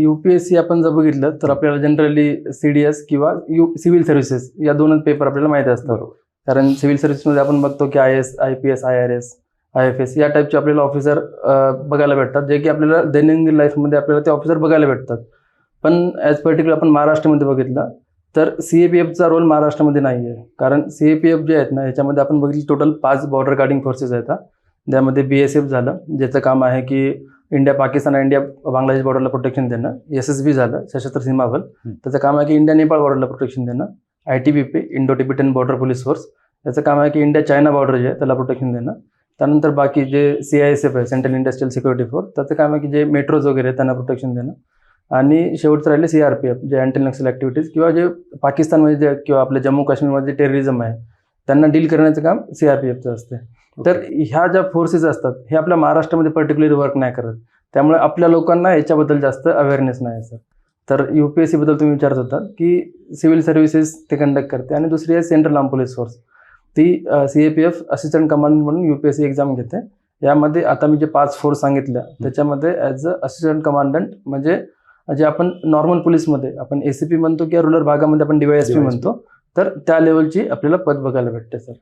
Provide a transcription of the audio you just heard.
UPSC आपण जर बघितलं तर आपल्याला जनरली CDS किंवा सिव्हिल सर्व्हिसेस या दोनच पेपर आपल्याला माहिती असतात. कारण सिव्हिल सर्व्हिसमध्ये आपण बघतो की IAS, IPS, IRS, IFS या टाईपचे आपल्याला ऑफिसर बघायला भेटतात, जे की आपल्याला दैनंदिन लाईफमध्ये आपल्याला ते ऑफिसर बघायला भेटतात. पण ॲज पर्टिक्युलर आपण महाराष्ट्रामध्ये बघितलं तर CAPFचा रोल महाराष्ट्रामध्ये नाही आहे. कारण CAPF जे आहेत ना, याच्यामध्ये आपण बघितलं टोटल 5 बॉर्डर गार्डिंग फोर्सेस आहेत. त्यामध्ये BSF झालं, ज्याचं काम आहे की इंडिया पाकिस्तान आणि इंडिया बांगलादेश बॉर्डरला प्रोटेक्शन देणं. SSB झालं, सशस्त्र सीमा बल, त्याचं काम आहे की इंडिया नेपाळ बॉर्डरला प्रोटेक्शन देणं. ITBP, Indo Tibetan border police force, त्याचं काम आहे की इंडिया चायना बॉर्डर जे आहे त्याला प्रोटेक्शन देणं. त्यानंतर बाकी जे CISF आहे, सेंट्रल इंडस्ट्रियल सिक्युरिटी फोर्स, त्याचं काम आहे की जे मेट्रोज वगैरे त्यांना प्रोटेक्शन देणं. आणि शेवटचं राहिले CRPF, जे अँटी नक्सल ॲक्टिव्हिटीज किंवा जे पाकिस्तानमध्ये जे किंवा आपल्या जम्मू काश्मीरमध्ये जे टेररिझम आहे त्यांना डील करण्याचं काम CRPFचं असते. तर ह्या ज्या फोर्सेस असतात हे आपल्या महाराष्ट्रामध्ये पर्टिक्युलरली वर्क नाही करत, त्यामुळे आपल्या लोकांना याच्याबद्दल जास्त अवेअरनेस नाही सर. तर UPSC बद्दल तुम्ही विचारत होता की सिव्हिल सर्व्हिसेस ते कंडक्ट करते आणि दुसरी आहे सेंट्रल आर्म पोलीस फोर्स, ती CAPF असिस्टंट कमांडंट म्हणून UPSC एक्झाम घेते. यामध्ये आता मी जे 5 फोर्स सांगितल्या त्याच्यामध्ये ॲज अ असिस्टंट कमांडंट म्हणजे जे आपण नॉर्मल पोलीसमध्ये आपण ACP म्हणतो किंवा रुरल भागामध्ये आपण DYSP म्हणतो, तर त्या लेवलची आपल्याला पद बघायला भेटते सर.